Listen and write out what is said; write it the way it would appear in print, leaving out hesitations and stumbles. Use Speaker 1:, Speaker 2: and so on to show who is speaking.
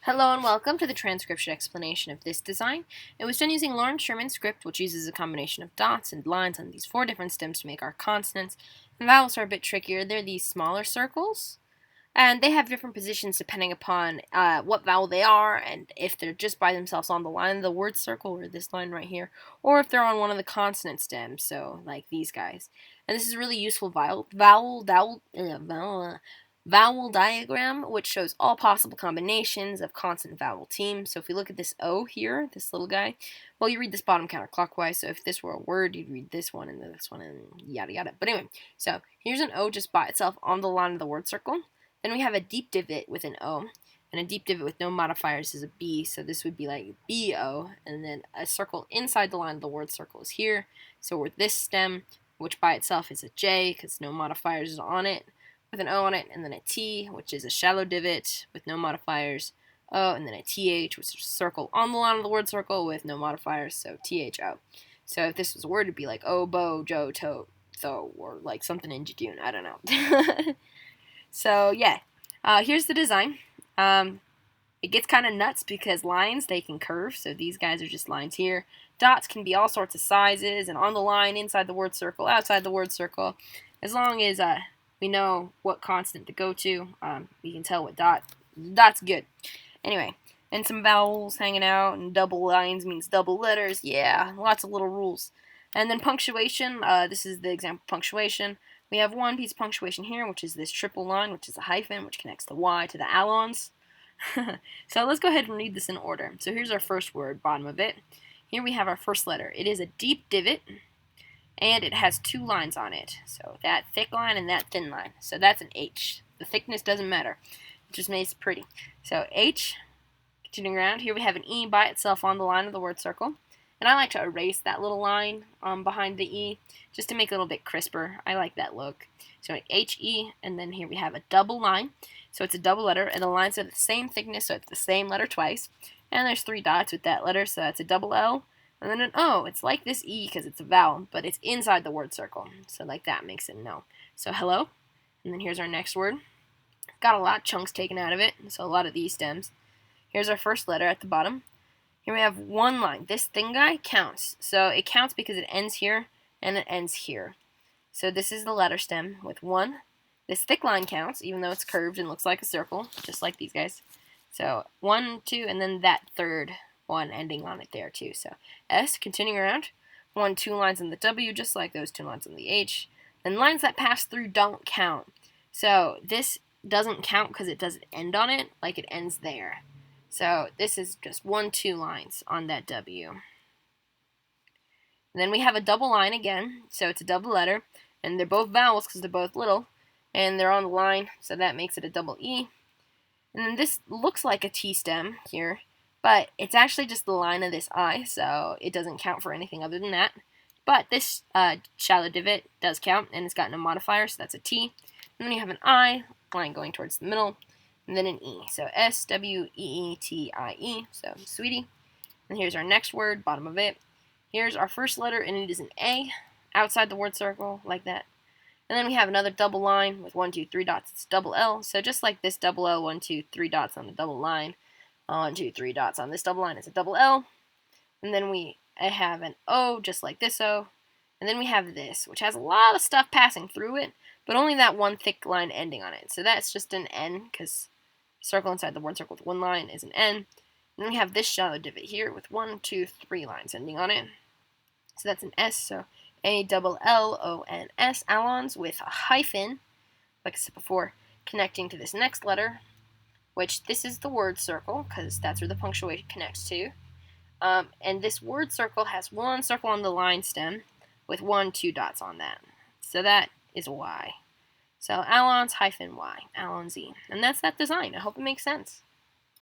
Speaker 1: Hello and welcome to the transcription explanation of this design. It was done using Loren Sherman script, which uses a combination of dots and lines on these 4 different stems to make our consonants. And vowels are a bit trickier. They're these smaller circles, and they have different positions depending upon what vowel they are, and if they're just by themselves on the line of the word circle, or this line right here, or if they're on one of the consonant stems, so like these guys. And this is a really useful vowel diagram, which shows all possible combinations of consonant vowel teams. So if we look at this O here, this little guy, well, you read this bottom counterclockwise. So if this were a word, you'd read this one and this one and yada yada. But anyway, so here's an O just by itself on the line of the word circle. Then we have a deep divot with an O, and a deep divot with no modifiers is a B, so this would be like B-O, and then a circle inside the line of the word circle is here. So with this stem, which by itself is a J, because no modifiers is on it, with an O on it, and then a T, which is a shallow divot with no modifiers, O, and then a TH, which is a circle on the line of the word circle with no modifiers, so THO. So if this was a word, it'd be like O, Bo, Jo, To, Tho, or like something in Jejune, I don't know. So yeah, here's the design. It gets kind of nuts because lines, they can curve, so these guys are just lines here. Dots can be all sorts of sizes, and on the line, inside the word circle, outside the word circle. As long as we know what consonant to go to, we can tell what dot's good. Anyway, and some vowels hanging out, and double lines means double letters. Yeah, lots of little rules. And then punctuation, this is the example punctuation. We have one piece of punctuation here, which is this triple line, which is a hyphen, which connects the Y to the allons. So let's go ahead and read this in order. So here's our first word, bottom of it. Here we have our first letter. It is a deep divot, and it has 2 lines on it. So that thick line and that thin line. So that's an H. The thickness doesn't matter. It just makes it pretty. So H, continuing around, here we have an E by itself on the line of the word circle. And I like to erase that little line behind the E just to make it a little bit crisper. I like that look. So H-E, and then here we have a double line. So it's a double letter, and the lines are the same thickness, so it's the same letter twice. And there's 3 dots with that letter, so that's a double L. And then an O. It's like this E because it's a vowel, but it's inside the word circle. So like that makes it an O. So hello. And then here's our next word. Got a lot of chunks taken out of it, so a lot of these stems. Here's our first letter at the bottom. Here we have 1 line. This thin guy counts. So it counts because it ends here and it ends here. So this is the letter stem with 1. This thick line counts, even though it's curved and looks like a circle, just like these guys. So 1, 2, and then that third one ending on it there too. So S, continuing around. 1, 2 lines on the W, just like those 2 lines on the H. And lines that pass through don't count. So this doesn't count because it doesn't end on it, like it ends there. So this is just 1, 2 lines on that W. And then we have a double line again, so it's a double letter, and they're both vowels because they're both little, and they're on the line, so that makes it a double E. And then this looks like a T stem here, but it's actually just the line of this I, so it doesn't count for anything other than that. But this shallow divot does count, and it's got no modifier, so that's a T. And then you have an I, line going towards the middle, and then an E. So S-W-E-E-T-I-E, so sweetie. And here's our next word, bottom of it. Here's our first letter, and it is an A, outside the word circle, like that. And then we have another double line with 1, 2, 3 dots. It's double L. So just like this double L, 1, 2, 3 dots on the double line. 1, 2, 3 dots on this double line is a double L. And then we have an O, just like this O. And then we have this, which has a lot of stuff passing through it, but only that one thick line ending on it. So that's just an N, because circle inside the word circle with 1 line is an N. And then we have this shallow divot here with 1, 2, 3 lines ending on it. So that's an S, so A-double-L-O-N-S, allons, with a hyphen, like I said before, connecting to this next letter, which this is the word circle, because that's where the punctuation connects to. And this word circle has 1 circle on the line stem with 1, 2 dots on that. So that is a Y. So allons hyphen Y, allons-y. And that's that design. I hope it makes sense.